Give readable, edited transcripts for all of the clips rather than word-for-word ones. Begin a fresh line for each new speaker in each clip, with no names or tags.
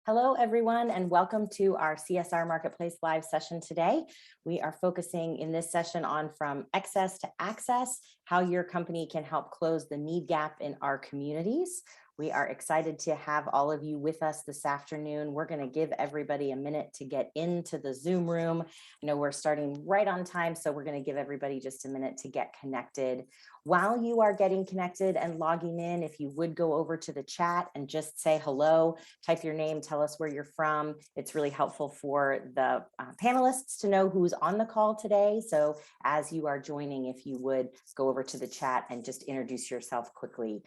Hello, everyone, and welcome to our CSR Marketplace live session today. We are focusing in this session on from excess to access, how your company can help close the need gap in our communities. We are excited to have all of you with us this afternoon. We're going to give everybody a minute to get into the Zoom room. I know we're starting right on time, so we're going to give everybody just a minute to get connected. While you are getting connected and logging in, if you would go over to the chat and just say hello, type your name, tell us where you're from. It's really helpful for the panelists to know who's on the call today. So as you are joining, if you would go over to the chat and just introduce yourself quickly.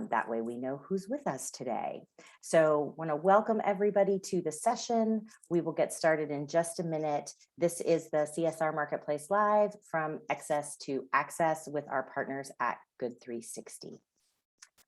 That way we know who's with us today. So I want to welcome everybody to the session. We will get started in just a minute. This is the CSR Marketplace Live from excess to access with our partners at Good 360.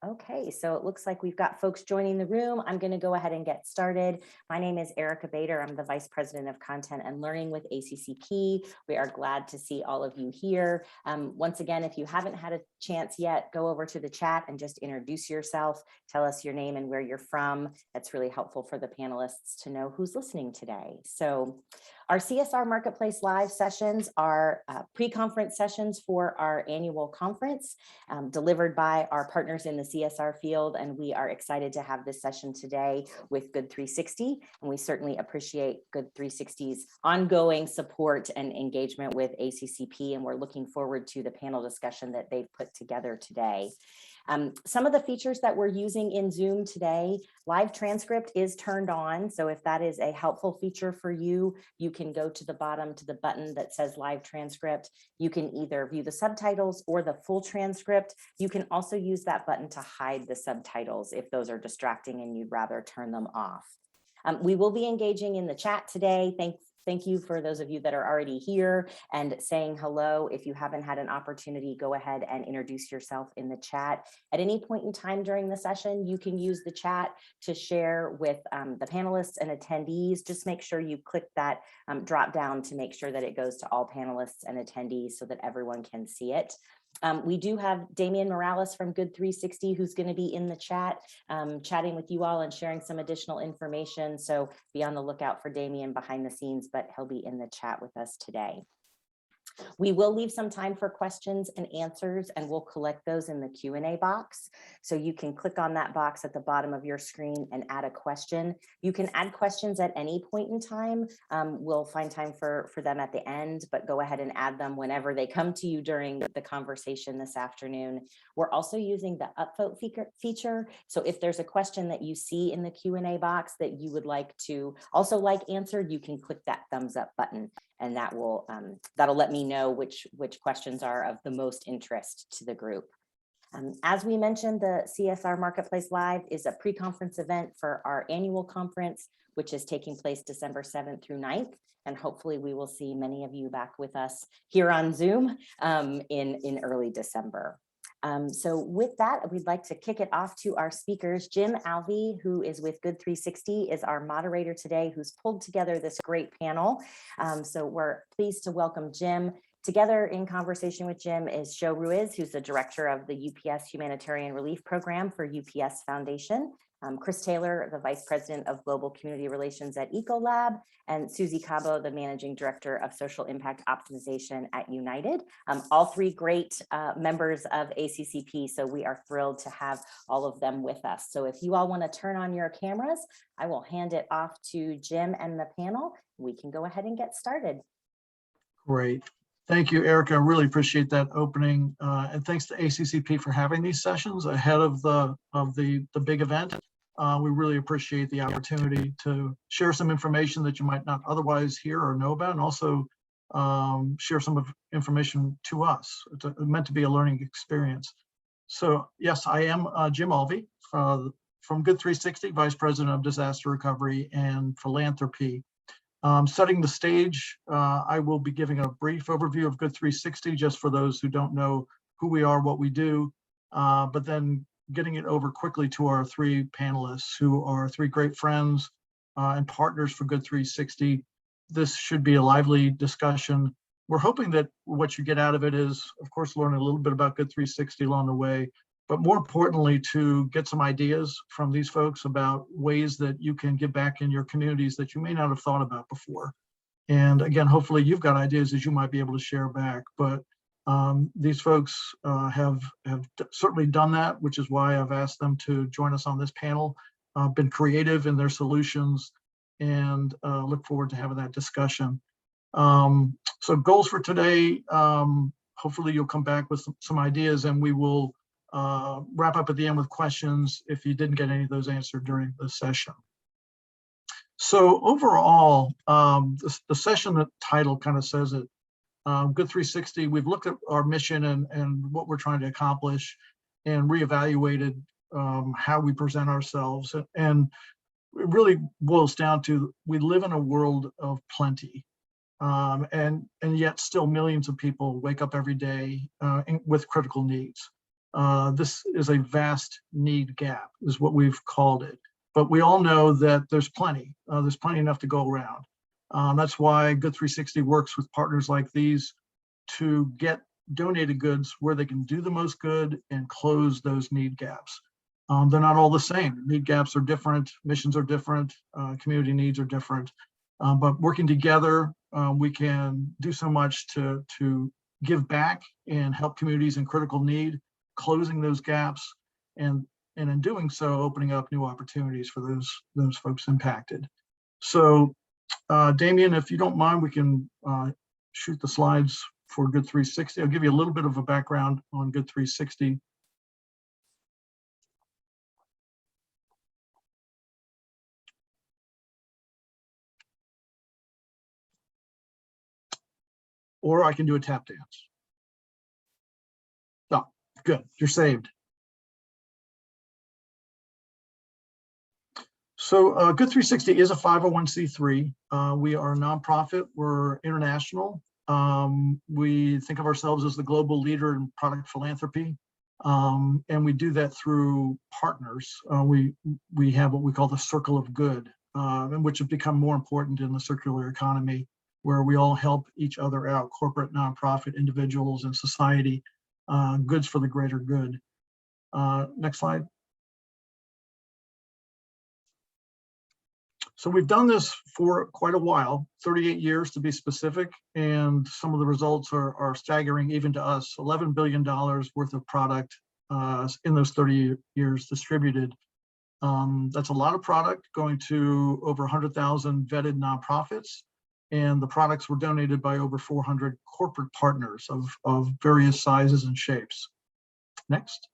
Okay, so it looks like we've got folks joining the room. I'm going to go ahead and get started. My name is Erica Bader. I'm the Vice President of Content and Learning with ACCP. We are glad to see all of you here. Once again, if you haven't had a chance yet, go over to the chat and just introduce yourself. Tell us your name and where you're from. That's really helpful for the panelists to know who's listening today. So our CSR Marketplace Live sessions are pre-conference sessions for our annual conference delivered by our partners in the CSR field, and we are excited to have this session today with Good 360, and we certainly appreciate Good 360's ongoing support and engagement with ACCP, and we're looking forward to the panel discussion that they've put together today. Some of the features that we're using in Zoom today, live transcript is turned on. So if that is a helpful feature for you, you can go to the bottom to the button that says live transcript. You can either view the subtitles or the full transcript. You can also use that button to hide the subtitles if those are distracting and you'd rather turn them off. We will be engaging in the chat today. Thank you for those of you that are already here and saying hello. If you haven't had an opportunity, go ahead and introduce yourself in the chat. At any point in time during the session, you can use the chat to share with the panelists and attendees. Just make sure you click that drop down to make sure that it goes to all panelists and attendees so that everyone can see it. We do have Damian Morales from Good 360 who's going to be in the chat, chatting with you all and sharing some additional information. So be on the lookout for Damian behind the scenes, but he'll be in the chat with us today. We will leave some time for questions and answers, and we'll collect those in the Q&A box. So you can click on that box at the bottom of your screen and add a question. You can add questions at any point in time. We'll find time for them at the end, but go ahead and add them whenever they come to you during the conversation this afternoon. We're also using the upvote feature. So if there's a question that you see in the Q&A box that you would like to also answered, you can click that thumbs up button. And that will that'll let me know which questions are of the most interest to the group. As we mentioned, the CSR Marketplace Live is a pre-conference event for our annual conference, which is taking place December 7th through 9th. And hopefully we will see many of you back with us here on Zoom in early December. So with that, we'd like to kick it off to our speakers. Jim Alvey, who is with Good 360, is our moderator today, who's pulled together this great panel. So we're pleased to welcome Jim. Together in conversation with Jim is Joe Ruiz, who's the director of the UPS Humanitarian Relief Program for UPS Foundation. Chris Taylor, the Vice President of Global Community Relations at Ecolab, and Susie Cabo, the Managing Director of Social Impact Optimization at United. All three great members of ACCP, so we are thrilled to have all of them with us. So if you all want to turn on your cameras, I will hand it off to Jim and the panel. We can go ahead and get started.
Great. Thank you, Erica. I really appreciate that opening. And thanks to ACCP for having these sessions ahead of the big event. We really appreciate the opportunity to share some information that you might not otherwise hear or know about, and also share some of information to us. It's meant to be a learning experience. So yes, I am Jim Alvey from Good 360, Vice President of Disaster Recovery and Philanthropy. Setting the stage, I will be giving a brief overview of Good 360 just for those who don't know who we are, what we do, but then getting it over quickly to our three panelists who are three great friends and partners for Good 360. This should be a lively discussion. We're hoping that what you get out of it is, of course, learn a little bit about Good 360 along the way, but more importantly, to get some ideas from these folks about ways that you can give back in your communities that you may not have thought about before. And again, hopefully you've got ideas that you might be able to share back, but these folks have certainly done that, which is why I've asked them to join us on this panel, been creative in their solutions, and look forward to having that discussion. So goals for today, hopefully you'll come back with some ideas, and we will wrap up at the end with questions if you didn't get any of those answered during the session. So overall, the session, the title kind of says it. Good 360, we've looked at our mission and what we're trying to accomplish, and reevaluated how we present ourselves. And it really boils down to, we live in a world of plenty. And yet still millions of people wake up every day with critical needs. This is a vast need gap, is what we've called it. But we all know that there's plenty enough to go around. That's why Good 360 works with partners like these to get donated goods where they can do the most good and close those need gaps. They're not all the same. Need gaps are different, missions are different, community needs are different. But working together, we can do so much to give back and help communities in critical need, closing those gaps, and in doing so, opening up new opportunities for those folks impacted. So, Damien, if you don't mind, we can shoot the slides for Good 360. I'll give you a little bit of a background on Good 360. Or I can do a tap dance. Oh, good, you're saved. So Good 360 is a 501c3. We are a nonprofit, we're international. We think of ourselves as the global leader in product philanthropy. And we do that through partners. We have what we call the circle of good, and which have become more important in the circular economy, where we all help each other out, corporate, nonprofit, individuals, and society, goods for the greater good. Next slide. So we've done this for quite a while, 38 years to be specific, and some of the results are staggering even to us. $11 billion worth of product in those 30 years distributed. That's a lot of product going to over 100,000 vetted nonprofits, and the products were donated by over 400 corporate partners of various sizes and shapes. Next.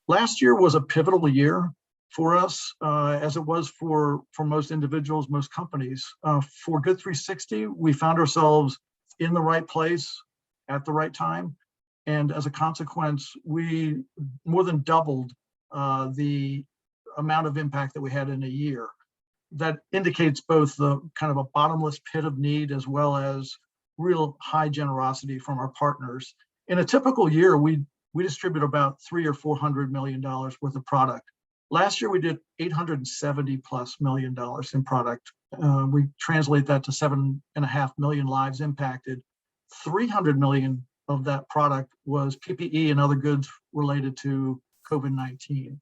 Last year was a pivotal year for us, as it was for most individuals, most companies. For Good 360, we found ourselves in the right place at the right time. And as a consequence, we more than doubled the amount of impact that we had in a year. That indicates both the kind of a bottomless pit of need as well as real high generosity from our partners. In a typical year, we distribute about $300 or $400 million worth of product. Last year, we did $870+ million in product. We translate that to 7.5 million lives impacted. 300 million of that product was PPE and other goods related to COVID-19.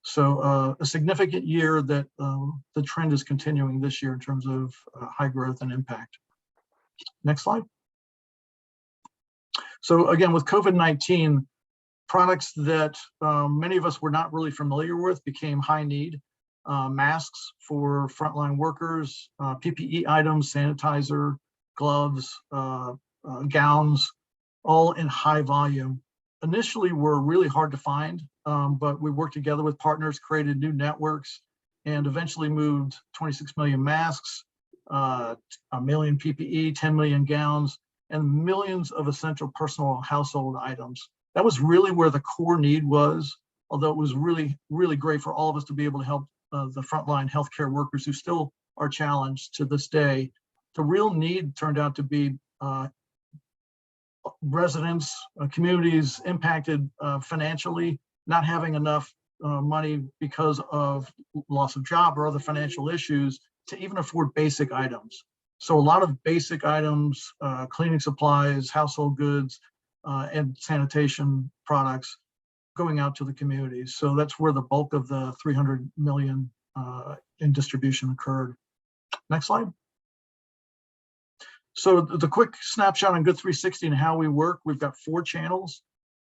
So a significant year that the trend is continuing this year in terms of high growth and impact. Next slide. So again, with COVID-19, products that many of us were not really familiar with became high need. Masks for frontline workers, PPE items, sanitizer, gloves, gowns, all in high volume. Initially were really hard to find, but we worked together with partners, created new networks, and eventually moved 26 million masks, 1 million PPE, 10 million gowns, and millions of essential personal household items. That was really where the core need was, although it was really, really great for all of us to be able to help the frontline healthcare workers who still are challenged to this day. The real need turned out to be residents, communities impacted financially, not having enough money because of loss of job or other financial issues to even afford basic items. So a lot of basic items, cleaning supplies, household goods, and sanitation products going out to the communities. So that's where the bulk of the 300 million in distribution occurred. Next slide. So the quick snapshot on Good 360 and how we work, we've got 4 channels.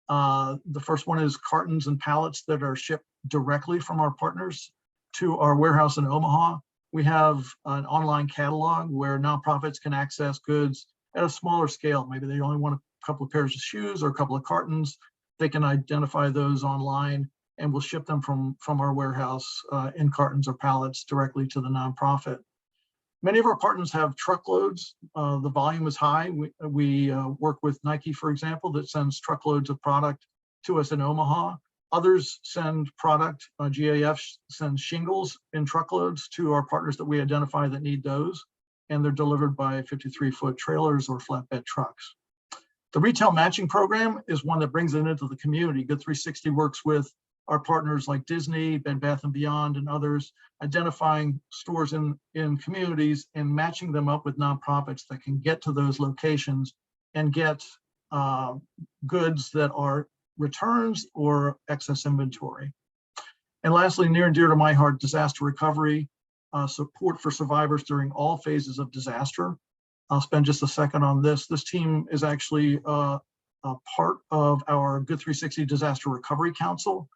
The first one is cartons and pallets that are shipped directly from our partners to our warehouse in Omaha. We have an online catalog where nonprofits can access goods at a smaller scale. Maybe they only want a couple of pairs of shoes or a couple of cartons. They can identify those online and we'll ship them from our warehouse in cartons or pallets directly to the nonprofit. Many of our partners have truckloads. The volume is high. We work with Nike, for example, that sends truckloads of product to us in Omaha. Others send product, GAF sends shingles in truckloads to our partners that we identify that need those, and they're delivered by 53-foot trailers or flatbed trucks. The retail matching program is one that brings it into the community. Good 360 works with our partners like Disney, Bed Bath & Beyond, and others, identifying stores in communities and matching them up with nonprofits that can get to those locations and get goods that are returns or excess inventory. And lastly, near and dear to my heart, disaster recovery, support for survivors during all phases of disaster. I'll spend just a second on this. This team is actually a part of our Good 360 Disaster Recovery Council.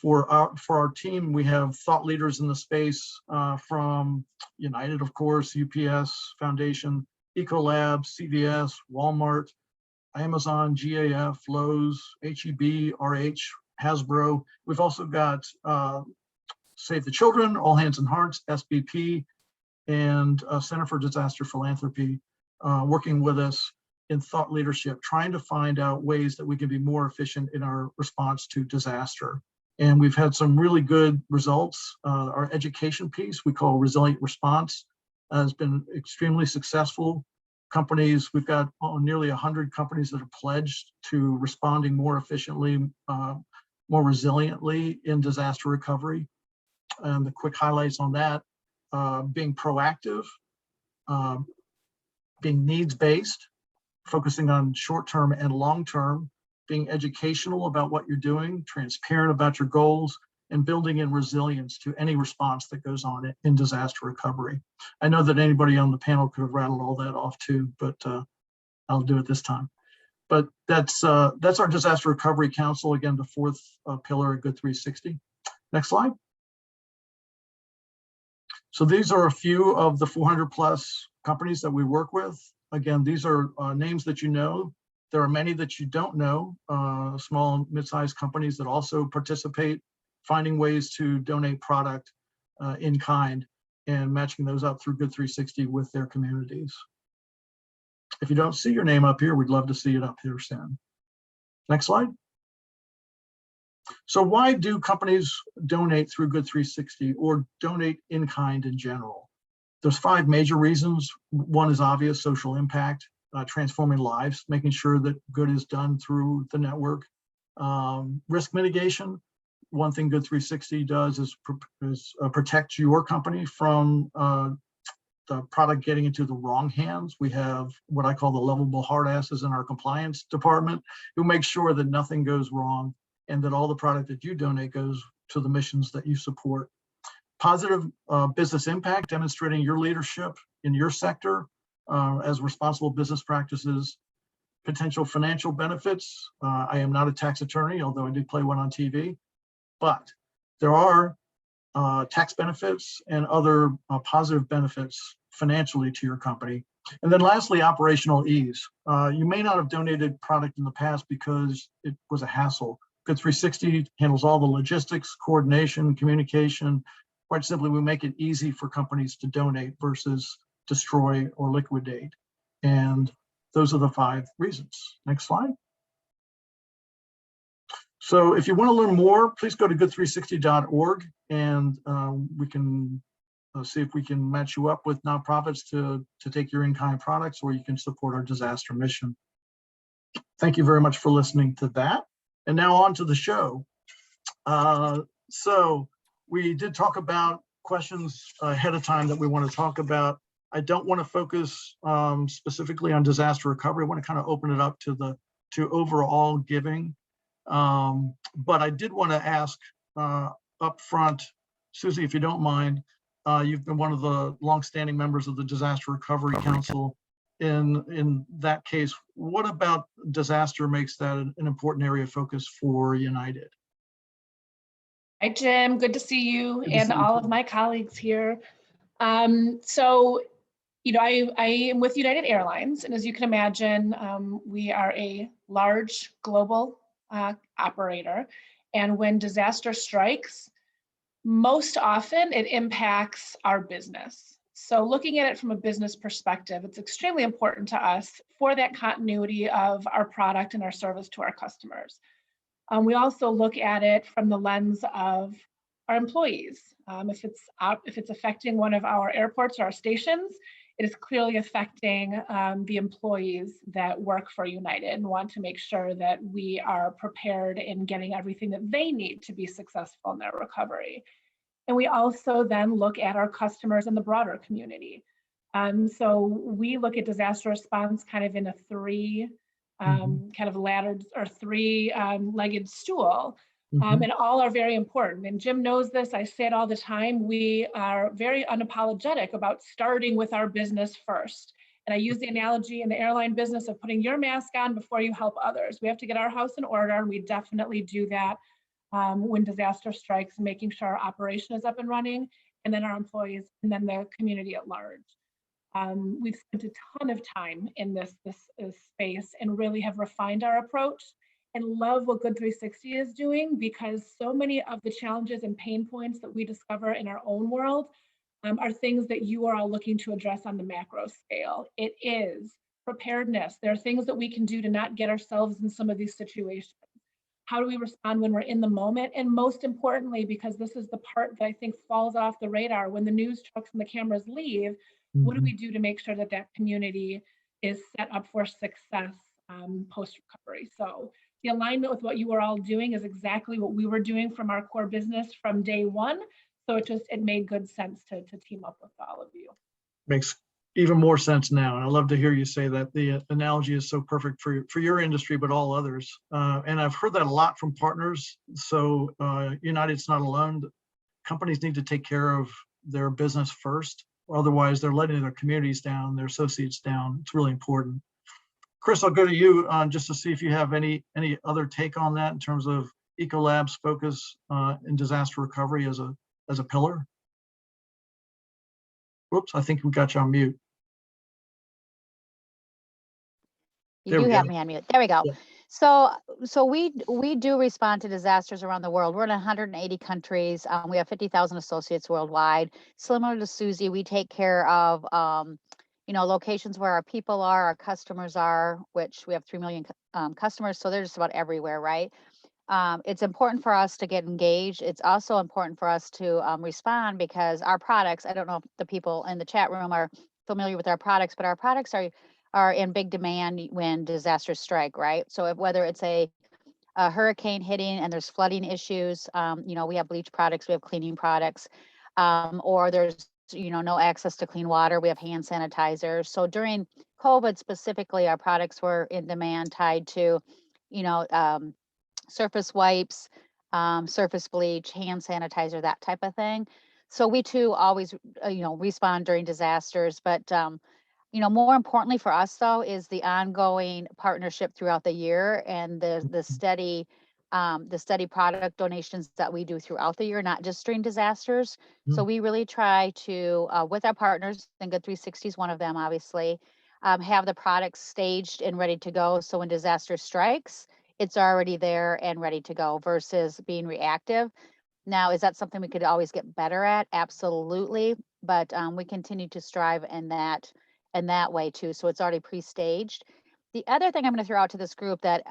For our team, we have thought leaders in the space from United, of course, UPS Foundation, Ecolab, CVS, Walmart, Amazon, GAF, Lowe's, HEB, RH, Hasbro. We've also got Save the Children, All Hands and Hearts, SBP, and Center for Disaster Philanthropy working with us in thought leadership, trying to find out ways that we can be more efficient in our response to disaster. And we've had some really good results. Our education piece, we call Resilient Response, has been extremely successful. Companies, we've got nearly 100 companies that are pledged to responding more efficiently, more resiliently in disaster recovery. And the quick highlights on that, being proactive, being needs-based, focusing on short-term and long-term, being educational about what you're doing, transparent about your goals, and building in resilience to any response that goes on in disaster recovery. I know that anybody on the panel could have rattled all that off too, but I'll do it this time. But that's our Disaster Recovery Council, again, the 4th pillar of Good 360. Next slide. So these are a few of the 400 plus companies that we work with. Again, these are names that you know. There are many that you don't know, small and mid-sized companies that also participate, finding ways to donate product in kind and matching those up through Good 360 with their communities. If you don't see your name up here, we'd love to see it up here soon. Next slide. So why do companies donate through Good 360 or donate in kind in general? There's 5 major reasons. One is obvious: social impact. Transforming lives, making sure that good is done through the network. Risk mitigation. One thing Good 360 does is protect your company from the product getting into the wrong hands. We have what I call the lovable hard asses in our compliance department who make sure that nothing goes wrong and that all the product that you donate goes to the missions that you support. Positive business impact, demonstrating your leadership in your sector as responsible business practices. Potential financial benefits. I am not a tax attorney, although I do play one on TV, but there are tax benefits and other positive benefits financially to your company. And then lastly, operational ease. You may not have donated product in the past because it was a hassle. Good 360 handles all the logistics, coordination, communication. Quite simply, we make it easy for companies to donate versus destroy or liquidate. And those are the 5 reasons. Next slide. So if you want to learn more, please go to good360.org and we can see if we can match you up with nonprofits to take your in-kind products, or you can support our disaster mission. Thank you very much for listening to that. And now on to the show. So we did talk about questions ahead of time that we want to talk about. I don't want to focus specifically on disaster recovery. I want to kind of open it up to the to overall giving. But I did want to ask up front, Susie, if you don't mind, you've been one of the longstanding members of the Disaster Recovery Council. In that case, what about disaster makes that an important area of focus for United?
Hi, Jim. Good to see you
Good to
and
see you
all
too.
of my colleagues here. So, I am with United Airlines, and as you can imagine, we are a large global operator. And when disaster strikes, most often it impacts our business. So looking at it from a business perspective, it's extremely important to us for that continuity of our product and our service to our customers. We also look at it from the lens of our employees. If it's affecting one of our airports or our stations, it is clearly affecting the employees that work for United, and want to make sure that we are prepared in getting everything that they need to be successful in their recovery. And we also then look at our customers in the broader community. So we look at disaster response kind of in a three kind of laddered or three-legged stool. And all are very important. And Jim knows this, I say it all the time. We are very unapologetic about starting with our business first. And I use the analogy in the airline business of putting your mask on before you help others. We have to get our house in order, and we definitely do that when disaster strikes, making sure our operation is up and running, and then our employees, and then the community at large. We've spent a ton of time in this space and really have refined our approach, and love what Good 360 is doing, because so many of the challenges and pain points that we discover in our own world are things that you are all looking to address on the macro scale. It is preparedness. There are things that we can do to not get ourselves in some of these situations. How do we respond when we're in the moment? And most importantly, because this is the part that I think falls off the radar, when the news trucks and the cameras leave, what do we do to make sure that that community is set up for success post-recovery? So the alignment with what you are all doing is exactly what we were doing from our core business from day one. So it made good sense to team up with all of you.
Makes even more sense now. And I love to hear you say that. The analogy is so perfect for your industry, but all others. And I've heard that a lot from partners. So United's not alone. Companies need to take care of their business first. Otherwise, they're letting their communities down, their associates down. It's really important. Chris, I'll go to you just to see if you have any other take on that in terms of Ecolab's focus in disaster recovery as a pillar. Whoops, I think we got you on mute.
You do have me on mute. There we go. Yeah. So we do respond to disasters around the world. We're in 180 countries. We have 50,000 associates worldwide. Similar to Susie, we take care of locations where our people are, our customers are, which we have 3 million customers. So they're just about everywhere, right? It's important for us to get engaged. It's also important for us to respond, because our products, I don't know if the people in the chat room are familiar with our products, but our products are in big demand when disasters strike, right? So whether it's a hurricane hitting and there's flooding issues, we have bleach products, we have cleaning products, or there's no access to clean water, we have hand sanitizers. So during COVID specifically, our products were in demand, tied to surface wipes, surface bleach, hand sanitizer, that type of thing. So we too always respond during disasters, but more importantly for us though is the ongoing partnership throughout the year, and the steady product donations that we do throughout the year, not just during disasters. So we really try to, with our partners, and Good 360 is one of them, obviously, have the products staged and ready to go. So when disaster strikes, it's already there and ready to go, versus being reactive. Now, is that something we could always get better at? Absolutely. But we continue to strive in that way too. So it's already pre-staged. The other thing I'm going to throw out to this group that,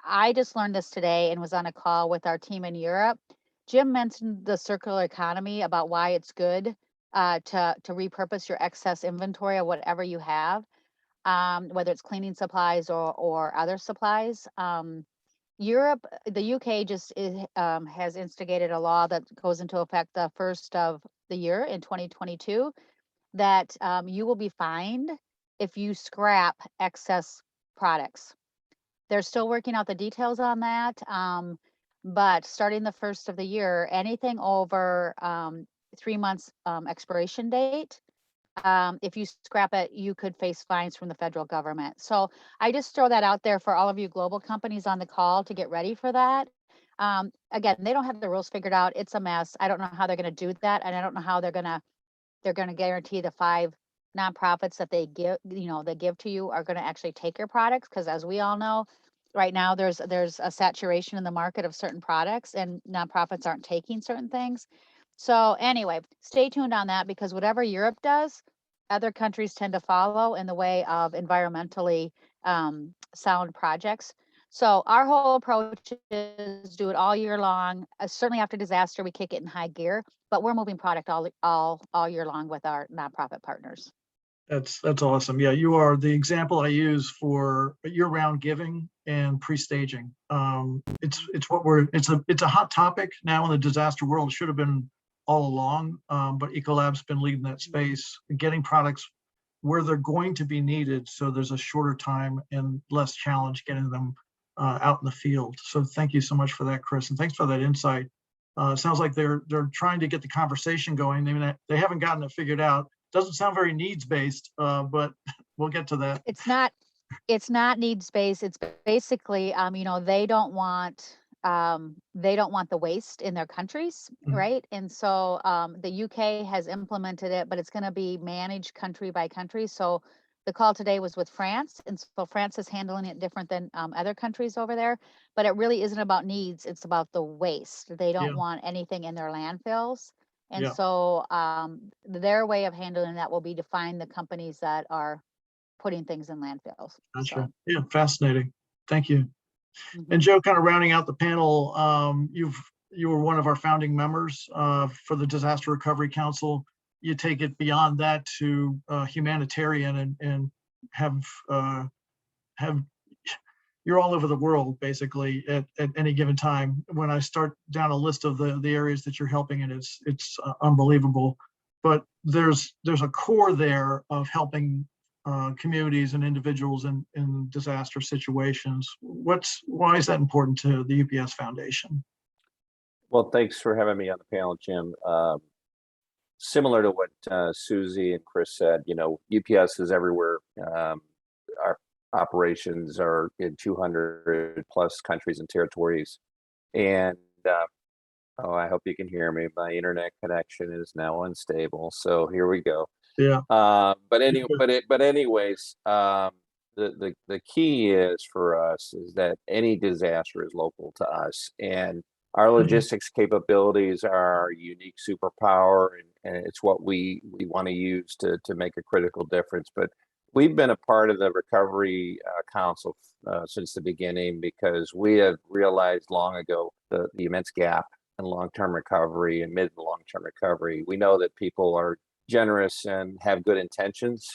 I just learned this today and was on a call with our team in Europe. Jim mentioned the circular economy, about why it's good to repurpose your excess inventory of whatever you have, whether it's cleaning supplies or other supplies. Europe, the UK just has instigated a law that goes into effect the first of the year in 2022, that you will be fined if you scrap excess products. They're still working out the details on that. But starting the 1st of the year, anything over 3 months expiration date, if you scrap it, you could face fines from the federal government. So I just throw that out there for all of you global companies on the call to get ready for that. Again, they don't have the rules figured out. It's a mess. I don't know how they're going to do that, and I don't know how they're going to guarantee the 5 nonprofits that they give to you are going to actually take your products, because as we all know, right now there's a saturation in the market of certain products, and nonprofits aren't taking certain things. So anyway, stay tuned on that, because whatever Europe does, other countries tend to follow in the way of environmentally sound projects. So our whole approach is do it all year long. Certainly after disaster, we kick it in high gear, but we're moving product all year long with our nonprofit partners.
That's awesome. Yeah, you are the example I use for year-round giving and pre-staging. It's a hot topic now in the disaster world. It should have been all along, but Ecolab's been leading that space, getting products where they're going to be needed, so there's a shorter time and less challenge getting them out in the field. So thank you so much for that, Chris, and thanks for that insight. It sounds like they're trying to get the conversation going. I mean, they haven't gotten it figured out. Doesn't sound very needs-based, but we'll get to that.
It's not needs-based. It's basically, they don't want the waste in their countries, right? And so the UK has implemented it, but it's going to be managed country by country. So the call today was with France, and so France is handling it different than other countries over there. But it really isn't about needs; it's about the waste. They don't want anything in their landfills, and so their way of handling that will be to find the companies that are putting things in landfills.
Gotcha.
So.
Yeah, fascinating. Thank you. And Joe, kind of rounding out the panel, you were one of our founding members for the Disaster Recovery Council. You take it beyond that to humanitarian and have you're all over the world basically at any given time. When I start down a list of the areas that you're helping in, it's unbelievable. But there's a core there of helping communities and individuals in disaster situations. Why is that important to the UPS Foundation?
Well, thanks for having me on the panel, Jim. Similar to what Susie and Chris said, UPS is everywhere. Our operations are in 200 plus countries and territories. And I hope you can hear me. My internet connection is now unstable. So here we go.
Yeah.
But anyways, the key is for us is that any disaster is local to us, and our logistics capabilities are our unique superpower, and it's what we want to use to make a critical difference. But we've been a part of the Recovery Council since the beginning, because we have realized long ago the immense gap in long-term recovery and mid and long-term recovery. We know that people are generous and have good intentions,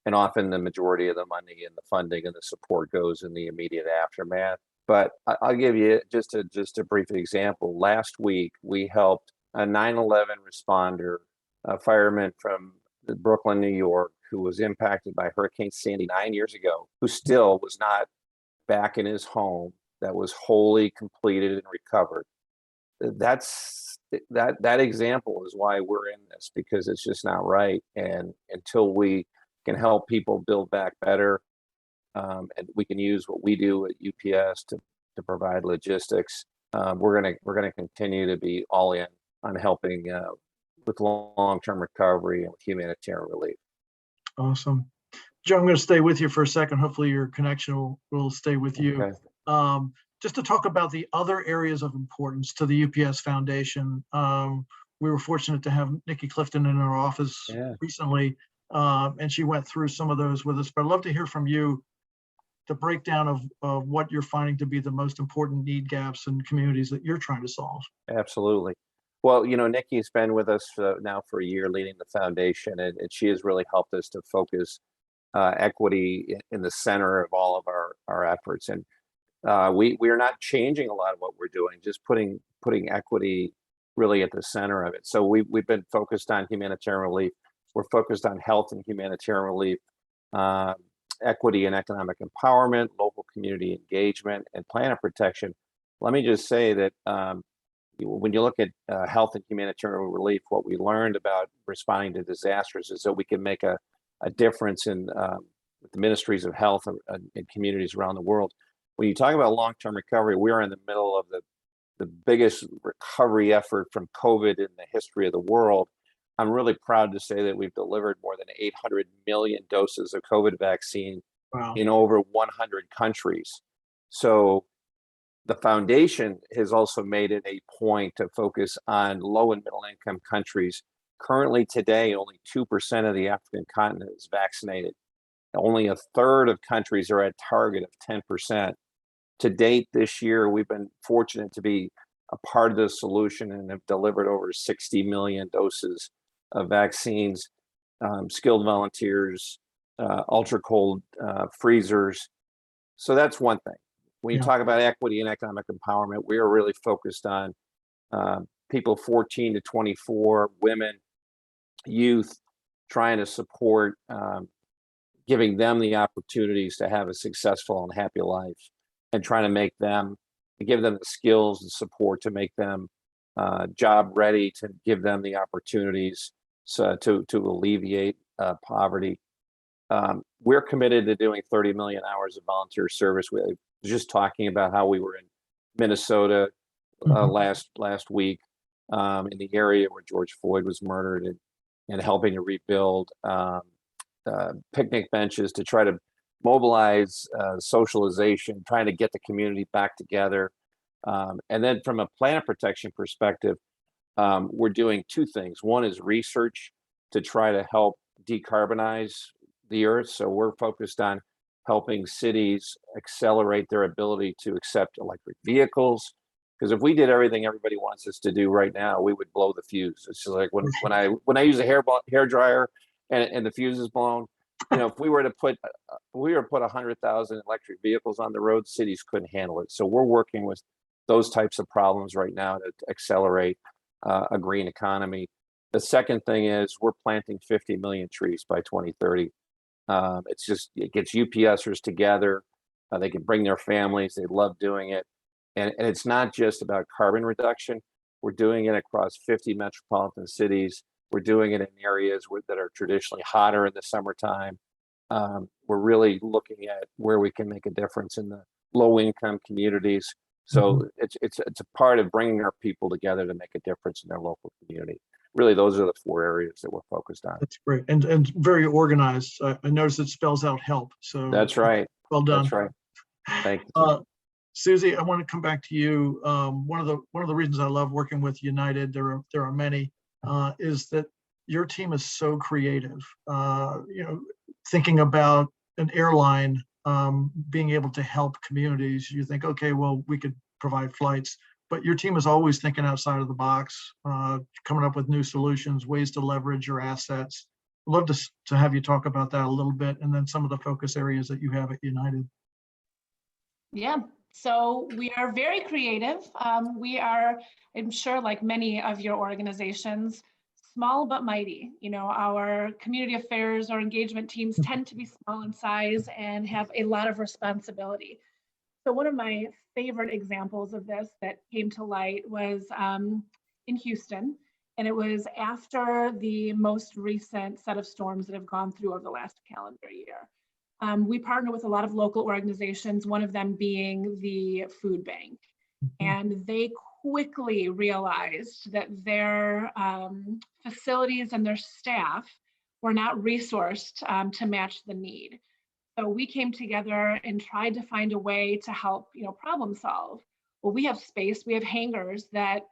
and often the majority of the money and the funding and the support goes in the immediate aftermath. But I'll give you just a brief example. Last week, we helped a 9/11 responder, a fireman from Brooklyn, New York, who was impacted by Hurricane Sandy 9 years ago, who still was not back in his home that was wholly completed and recovered. That example is why we're in this, because it's just not right. And until we can help people build back better, and we can use what we do at UPS to provide logistics, we're gonna continue to be all in on helping with long-term recovery and with humanitarian relief.
Awesome. Joe, I'm going to stay with you for a second. Hopefully your connection will stay with you. Okay. Just to talk about the other areas of importance to the UPS Foundation. We were fortunate to have Nikki Clifton in our office recently, and she went through some of those with us. But I'd love to hear from you the breakdown of what you're finding to be the most important need gaps in communities that you're trying to solve.
Absolutely. Well, Nikki's been with us now for a year leading the foundation, and she has really helped us to focus equity in the center of all of our efforts. And we are not changing a lot of what we're doing, just putting equity really at the center of it. So we've been focused on humanitarian relief. We're focused on health and humanitarian relief. equity and economic empowerment, local community engagement, and planet protection. Let me just say that when you look at health and humanitarian relief, what we learned about responding to disasters is that we can make a difference in the ministries of health and communities around the world. When you talk about long-term recovery, we are in the middle of the biggest recovery effort from COVID in the history of the world. I'm really proud to say that we've delivered more than 800 million doses of COVID vaccine
Wow.
in over 100 countries. So the foundation has also made it a point to focus on low and middle income countries. Currently today, only 2% of the African continent is vaccinated. Only a third of countries are at target of 10%. To date this year, we've been fortunate to be a part of the solution and have delivered over 60 million doses of vaccines, skilled volunteers, ultra cold freezers. So that's one thing. When you talk about equity and economic empowerment, we are really focused on people 14 to 24, women, youth, trying to support giving them the opportunities to have a successful and happy life, and trying to give them the skills and support to make them job ready, to give them the opportunities to alleviate poverty. We're committed to doing 30 million hours of volunteer service. We were just talking about how we were in Minnesota last week in the area where George Floyd was murdered, and helping to rebuild picnic benches to try to mobilize socialization, trying to get the community back together. And then from a planet protection perspective, we're doing two things. One is research to try to help decarbonize the earth. So we're focused on helping cities accelerate their ability to accept electric vehicles. Because if we did everything everybody wants us to do right now, we would blow the fuse. It's just like when I use a hair dryer and the fuse is blown. If we were to put 100,000 electric vehicles on the road, cities couldn't handle it. So we're working with those types of problems right now to accelerate a green economy. The second thing is we're planting 50 million trees by 2030. It gets UPSers together. They can bring their families. They love doing it. And it's not just about carbon reduction. We're doing it across 50 metropolitan cities. We're doing it in areas that are traditionally hotter in the summertime. We're really looking at where we can make a difference in the low-income communities. So it's a part of bringing our people together to make a difference in their local community. Really, those are the four areas that we're focused on.
That's great, and very organized. I noticed it spells out help. So
that's right.
Well done.
That's right. Thank you.
Susie, I want to come back to you. One of the reasons I love working with United, there are many, is that your team is so creative. Thinking about an airline being able to help communities, you think, okay, well, we could provide flights, but your team is always thinking outside of the box, coming up with new solutions, ways to leverage your assets. I'd love to have you talk about that a little bit, and then some of the focus areas that you have at United.
Yeah, so we are very creative. We are, I'm sure, like many of your organizations, small but mighty. Our community affairs or engagement teams tend to be small in size and have a lot of responsibility. So one of my favorite examples of this that came to light was in Houston, and it was after the most recent set of storms that have gone through over the last calendar year. We partner with a lot of local organizations, one of them being the food bank. And they quickly realized that their facilities and their staff were not resourced to match the need. So we came together and tried to find a way to help, problem solve. Well, we have space, we have hangars that,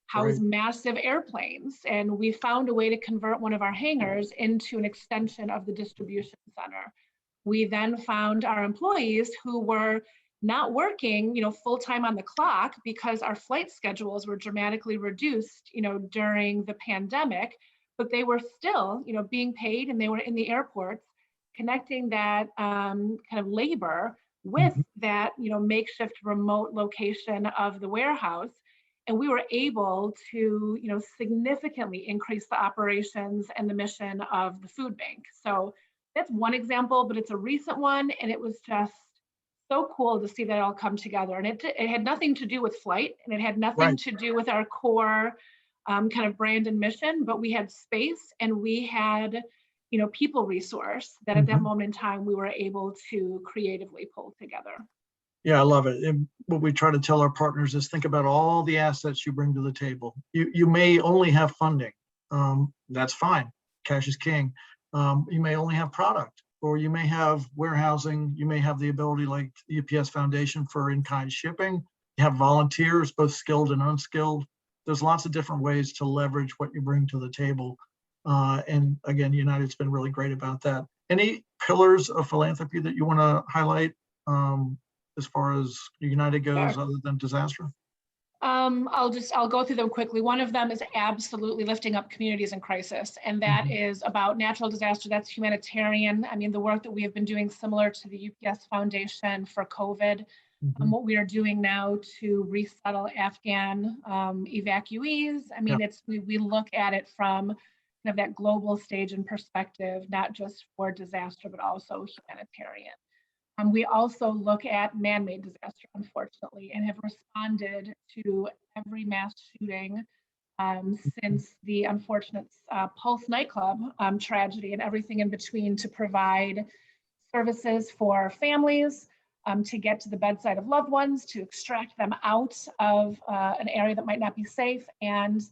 house massive airplanes. And we found a way to convert one of our hangars into an extension of the distribution center. We then found our employees who were not working, full-time on the clock because our flight schedules were dramatically reduced, during the pandemic, but they were still, being paid, and they were in the airports, connecting that kind of labor with that, makeshift remote location of the warehouse. And we were able to, significantly increase the operations and the mission of the food bank. So that's one example, but it's a recent one, and it was just so cool to see that all come together. And it had nothing to do with flight, and it had nothing
Right.
to do with our core kind of brand and mission, but we had space and we had, people resource that at that moment in time we were able to creatively pull together.
Yeah, I love it. And what we try to tell our partners is think about all the assets you bring to the table. You may only have funding. That's fine. Cash is king. You may only have product, or you may have warehousing. You may have the ability, like the UPS Foundation, for in-kind shipping. You have volunteers, both skilled and unskilled. There's lots of different ways to leverage what you bring to the table. And again, United's been really great about that. Any pillars of philanthropy that you want to highlight as far as United goes, other than disaster?
I'll go through them quickly. One of them is absolutely lifting up communities in crisis, and that is about natural disaster. That's humanitarian. I mean, the work that we have been doing, similar to the UPS Foundation for COVID, what we are doing now to resettle Afghan evacuees. I mean, we look at it from kind of that global stage and perspective, not just for disaster, but also humanitarian. We also look at man-made disaster, unfortunately, and have responded to every mass shooting since the unfortunate Pulse nightclub tragedy and everything in between, to provide services for families, to get to the bedside of loved ones, to extract them out of an area that might not be safe, and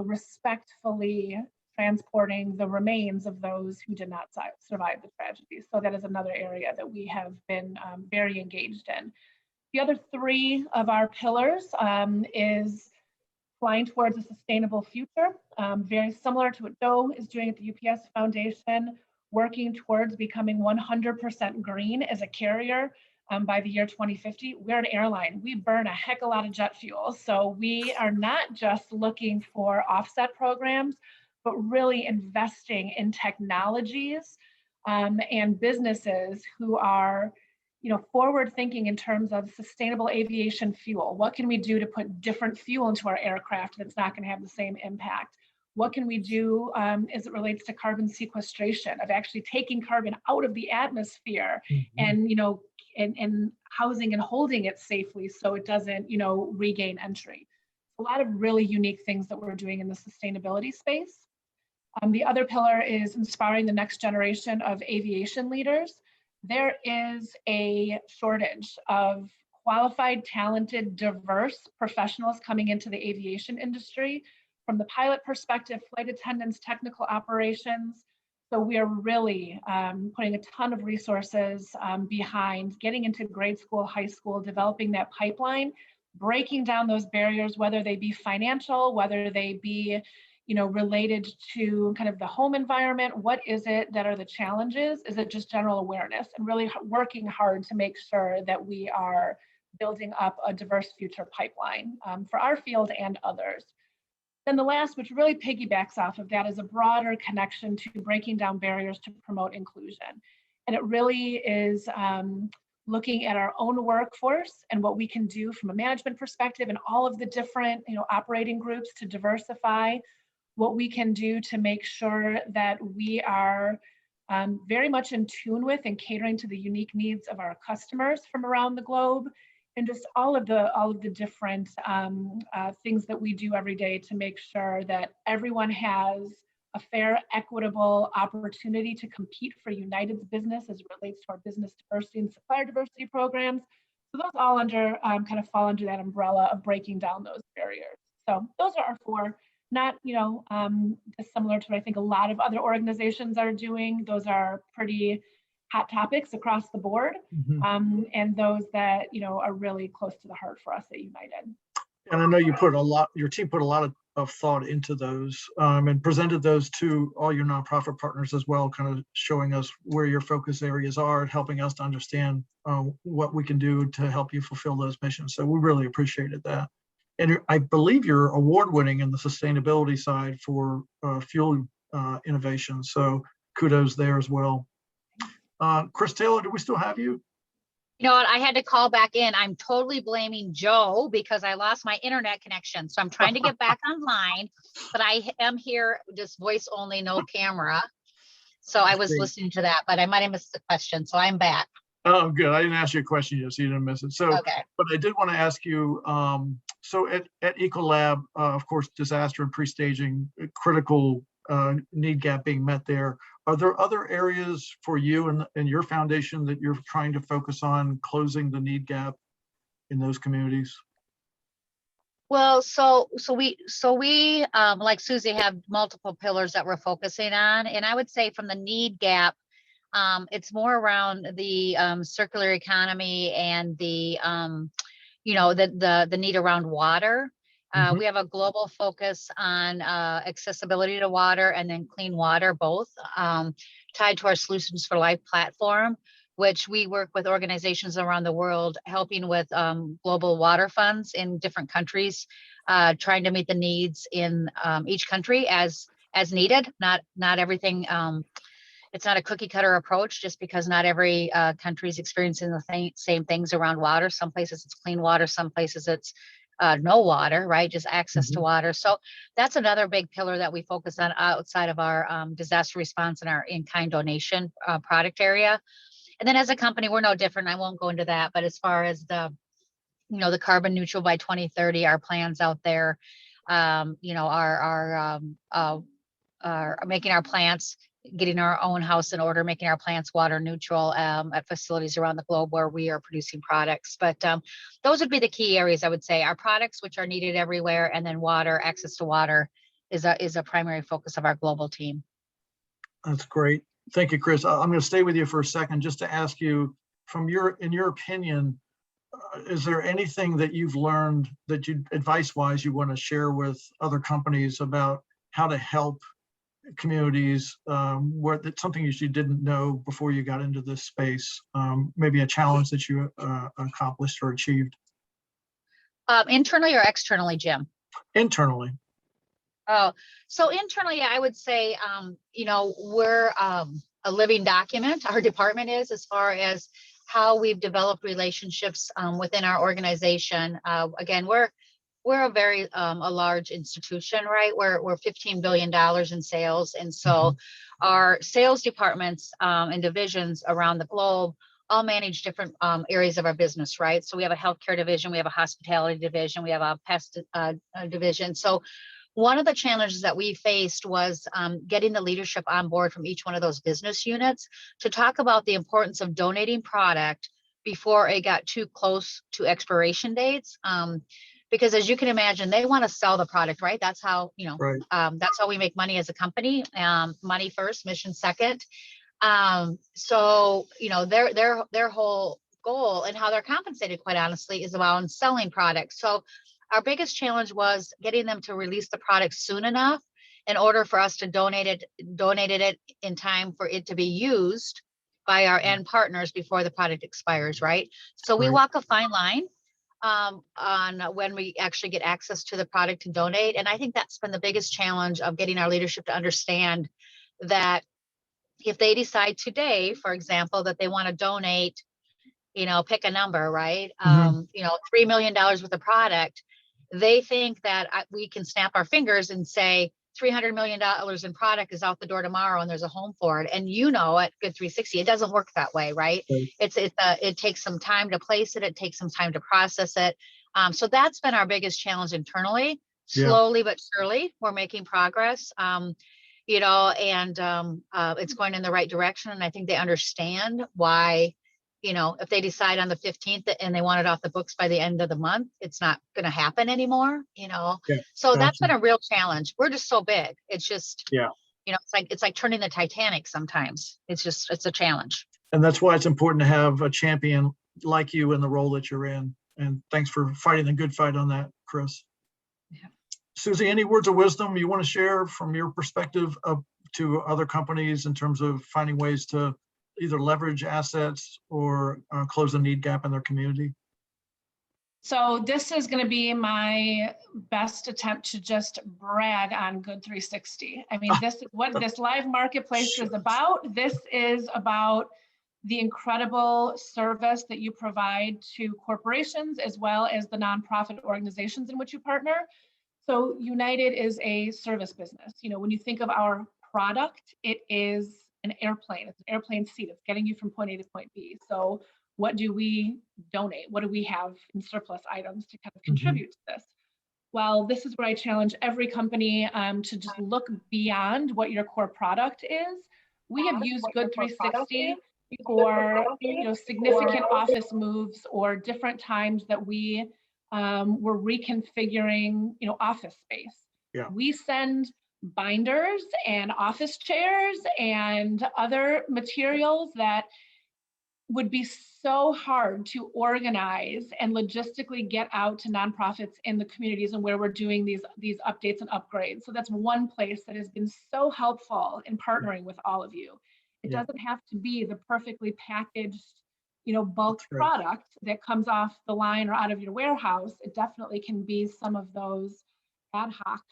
respectfully transporting the remains of those who did not survive the tragedy. So that is another area that we have been very engaged in. The other three of our pillars is flying towards a sustainable future, very similar to what Joe is doing at the UPS Foundation, working towards becoming 100% green as a carrier by the year 2050. We're an airline. We burn a heck of a lot of jet fuel. So we are not just looking for offset programs, but really investing in technologies and businesses who are, forward thinking in terms of sustainable aviation fuel. What can we do to put different fuel into our aircraft that's not going to have the same impact? What can we do as it relates to carbon sequestration, of actually taking carbon out of the atmosphere and, and housing and holding it safely so it doesn't, regain entry. A lot of really unique things that we're doing in the sustainability space. The other pillar is inspiring the next generation of aviation leaders. There is a shortage of qualified, talented, diverse professionals coming into the aviation industry, from the pilot perspective, flight attendants, technical operations. So we are really putting a ton of resources behind getting into grade school, high school, developing that pipeline, breaking down those barriers, whether they be financial, whether they be related to kind of the home environment. What is it that are the challenges? Is it just general awareness, and really working hard to make sure that we are building up a diverse future pipeline for our field and others. Then the last, which really piggybacks off of that, is a broader connection to breaking down barriers to promote inclusion. And it really is looking at our own workforce and what we can do from a management perspective, and all of the different operating groups to diversify, what we can do to make sure that we are very much in tune with and catering to the unique needs of our customers from around the globe, and just all of the different things that we do every day to make sure that everyone has a fair, equitable opportunity to compete for United's business as it relates to our business diversity and supplier diversity programs. So those all kind of fall under that umbrella of breaking down those barriers. So those are our four. Not, dissimilar to what I think a lot of other organizations are doing. Those are pretty hot topics across the board, and those that, are really close to the heart for us at United.
And I know your team put a lot of thought into those and presented those to all your nonprofit partners as well, kind of showing us where your focus areas are, helping us to understand what we can do to help you fulfill those missions. So we really appreciated that. And I believe you're award-winning in the sustainability side for fuel innovation. So kudos there as well. Chris Taylor, do we still have you?
You know what? I had to call back in. I'm totally blaming Joe because I lost my internet connection. So I'm trying to get back online, but I am here just voice only, no camera. So I
That's
was
great.
listening to that, but I might have missed the question. So I'm back.
Oh, good. I didn't ask you a question yet, so you didn't miss it. So,
Okay.
but I did want to ask you, so at Ecolab, of course, disaster and pre-staging, critical need gap being met there. Are there other areas for you and your foundation that you're trying to focus on closing the need gap in those communities?
Well, so we like Susie have multiple pillars that we're focusing on, and I would say from the need gap, it's more around the circular economy and the the need around water.
Mhm.
We have a global focus on accessibility to water and then clean water, both tied to our Solutions for Life platform, which we work with organizations around the world, helping with global water funds in different countries, trying to meet the needs in each country as needed. Not everything. It's not a cookie cutter approach, just because not every country is experiencing the same things around water. Some places it's clean water, some places it's no water, right? Just access to water. So that's another big pillar that we focus on outside of our disaster response and our in-kind donation product area. And then as a company, we're no different. I won't go into that, but as far as the carbon neutral by 2030, our plans out there, are making our plants, getting our own house in order, making our plants water neutral at facilities around the globe where we are producing products. But those would be the key areas, I would say. Our products, which are needed everywhere, and then water, access to water is a primary focus of our global team.
That's great. Thank you, Chris. I'm going to stay with you for a second just to ask you, in your opinion, is there anything that you've learned that advice-wise you want to share with other companies about how to help communities, where that's something you didn't know before you got into this space? Maybe a challenge that you accomplished or achieved?
Internally or externally, Jim?
Internally.
Oh, so internally, I would say, we're a living document. Our department is, as far as how we've developed relationships within our organization. Again, we're a very a large institution, right? We're $15 billion in sales, and so our sales departments and divisions around the globe all manage different areas of our business, right? So we have a healthcare division, we have a hospitality division, we have a pest division. So one of the challenges that we faced was getting the leadership on board from each one of those business units to talk about the importance of donating product before it got too close to expiration dates. Because as you can imagine, they want to sell the product, right? That's how,
Right.
That's how we make money as a company. Money first, mission second. So, their whole goal and how they're compensated, quite honestly, is about selling products. So our biggest challenge was getting them to release the product soon enough in order for us to donate it in time for it to be used by our end partners before the product expires, right? So we
Right.
walk a fine line on when we actually get access to the product to donate. And I think that's been the biggest challenge of getting our leadership to understand that if they decide today, for example, that they want to donate, pick a number, right? $3 million worth of product, they think that we can snap our fingers and say $300 million in product is out the door tomorrow and there's a home for it. And at Good 360, it doesn't work that way, right? It takes some time to place it. It takes some time to process it. So that's been our biggest challenge internally. Slowly but surely, we're making progress. And it's going in the right direction. And I think they understand why, if they decide on the 15th and they want it off the books by the end of the month, it's not going to happen anymore, So that's been a real challenge. We're just so big. It's just, it's like turning the Titanic sometimes. It's a challenge.
And that's why it's important to have a champion like you in the role that you're in. And thanks for fighting the good fight on that, Chris.
Yeah.
Susie, any words of wisdom you want to share from your perspective to other companies in terms of finding ways to either leverage assets or close the need gap in their community?
So this is going to be my best attempt to just brag on Good 360. I mean, this is what this live marketplace is about. This is about the incredible service that you provide to corporations as well as the nonprofit organizations in which you partner. So United is a service business. When you think of our product, it is an airplane. It's an airplane seat. It's getting you from point A to point B. So what do we donate? What do we have in surplus items to kind of contribute to this? Well, this is where I challenge every company to just look beyond what your core product is. We have used Good 360 for significant office moves or different times that we were reconfiguring office space.
Yeah.
We send binders and office chairs and other materials that would be so hard to organize and logistically get out to nonprofits in the communities and where we're doing these updates and upgrades. So that's one place that has been so helpful in partnering with all of you. It doesn't have to be the perfectly packaged, bulk product that comes off the line or out of your warehouse. It definitely can be some of those ad hoc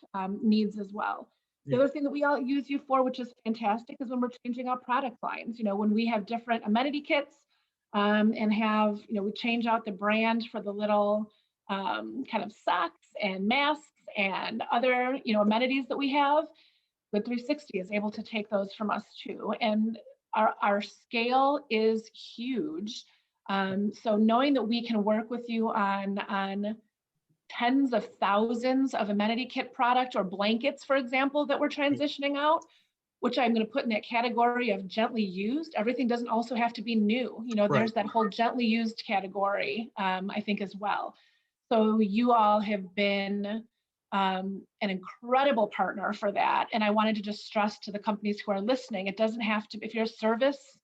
needs as well. The other thing that we all use you for, which is fantastic, is when we're changing our product lines. When we have different amenity kits and have, we change out the brand for the little kind of socks and masks and other, amenities that we have. Good 360 is able to take those from us too. And our scale is huge. So knowing that we can work with you on tens of thousands of amenity kit product or blankets, for example, that we're transitioning out, which I'm going to put in that category of gently used. Everything doesn't also have to be new. There's that whole gently used category, I think, as well. So you all have been an incredible partner for that. And I wanted to just stress to the companies who are listening, it doesn't have to, if you're a service,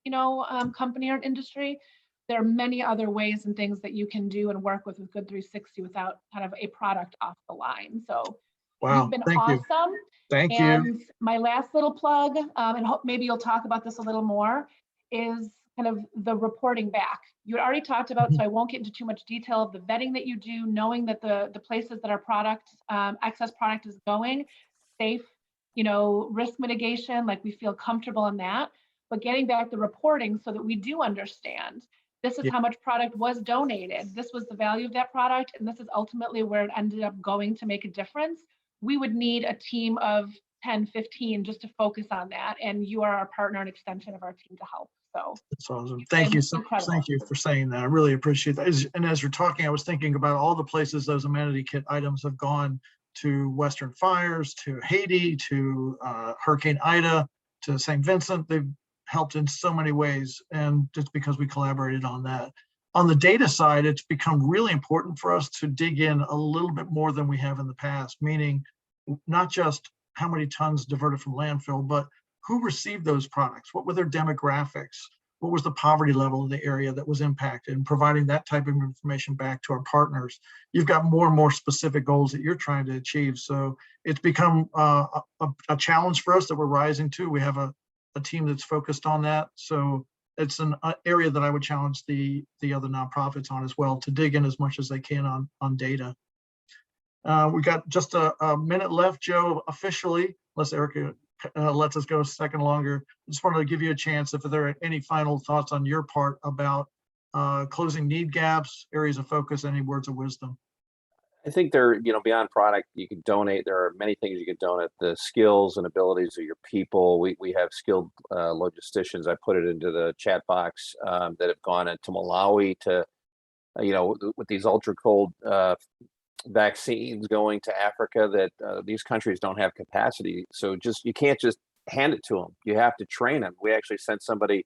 company or industry, there are many other ways and things that you can do and work with Good 360 without kind of a product off the line. So
wow,
you've been
thank
awesome.
You. Thank
and
you.
My last little plug, and hope maybe you'll talk about this a little more, is kind of the reporting back. You had already talked about, so I won't get into too much detail of the vetting that you do, knowing that the places that our product, excess product is going, safe, risk mitigation, like we feel comfortable in that, but getting back the reporting so that we do understand. This is how much product was donated. This was the value of that product, and this is ultimately where it ended up going to make a difference. We would need a team of 10, 15 just to focus on that. And you are our partner and extension of our team to help. So
that's awesome. Thank you. Thank you for saying that. I really appreciate that. And as you're talking, I was thinking about all the places those amenity kit items have gone to Western fires, to Haiti, to Hurricane Ida, to St. Vincent. They've helped in so many ways. And just because we collaborated on that. On the data side, it's become really important for us to dig in a little bit more than we have in the past, meaning not just how many tons diverted from landfill, but who received those products? What were their demographics? What was the poverty level of the area that was impacted? And providing that type of information back to our partners. You've got more and more specific goals that you're trying to achieve. So it's become a challenge for us that we're rising to. We have a team that's focused on that. So it's an area that I would challenge the other nonprofits on as well, to dig in as much as they can on data. We got just a minute left, Joe, officially, unless Erica lets us go a second longer. I just wanted to give you a chance if there are any final thoughts on your part about closing need gaps, areas of focus, any words of wisdom.
I think there, beyond product, you can donate. There are many things you can donate. The skills and abilities of your people. We have skilled logisticians. I put it into the chat box that have gone into Malawi to, with these ultra cold vaccines going to Africa that these countries don't have capacity. So you can't just hand it to them. You have to train them. We actually sent somebody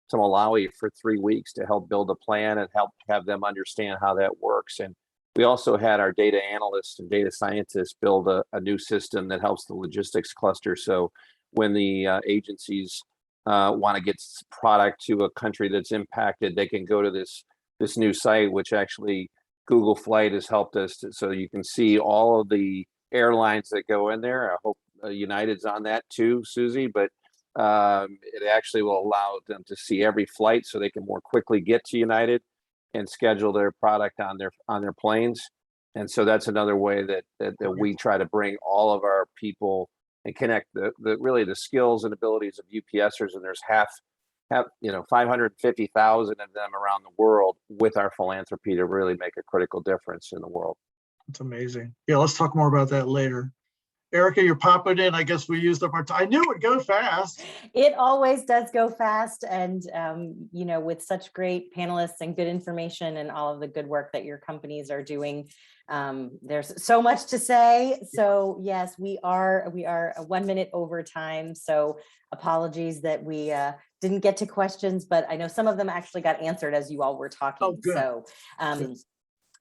to Malawi for 3 weeks to help build a plan and help have them understand how that works. And we also had our data analysts and data scientists build a new system that helps the logistics cluster. So when the agencies want to get product to a country that's impacted, they can go to this new site, which actually Google Flight has helped us so you can see all of the airlines that go in there. I hope United's on that too, Susie, but it actually will allow them to see every flight so they can more quickly get to United and schedule their product on their planes. And so that's another way that we try to bring all of our people and connect really the skills and abilities of UPSers. And there's 550,000 of them around the world with our philanthropy to really make a critical difference in the world.
That's amazing. Yeah, let's talk more about that later. Erica, you're popping in. I guess we used up our time. I knew it would go fast.
It always does go fast. And, you know, with such great panelists and good information and all of the good work that your companies are doing, there's so much to say. So yes, we are 1 minute over time. So apologies that we didn't get to questions, but I know some of them actually got answered as you all were talking.
Oh, good.
So
Good.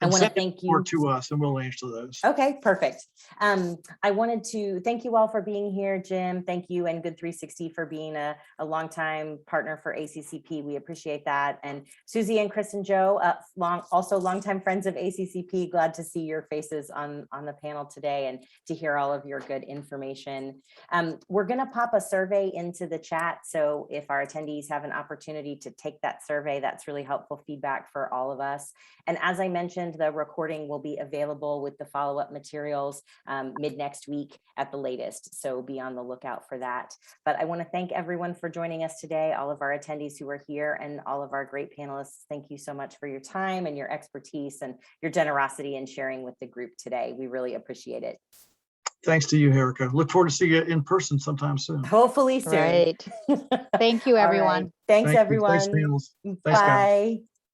I want to thank you.
To us, and we'll answer those.
Okay, perfect. I wanted to thank you all for being here, Jim. Thank you, and Good 360 for being a longtime partner for ACCP. We appreciate that. And Susie and Chris and Joe, also longtime friends of ACCP. Glad to see your faces on the panel today and to hear all of your good information. We're going to pop a survey into the chat. So if our attendees have an opportunity to take that survey, that's really helpful feedback for all of us. And as I mentioned, the recording will be available with the follow-up materials mid next week at the latest. So be on the lookout for that. But I want to thank everyone for joining us today, all of our attendees who are here and all of our great panelists. Thank you so much for your time and your expertise and your generosity in sharing with the group today. We really appreciate it.
Thanks to you, Erica. Look forward to seeing you in person sometime soon.
Hopefully soon.
Right. Thank you,
All
everyone.
right. Thanks,
Thank you.
everyone.
Thanks, panels. Thanks, guys.
Bye.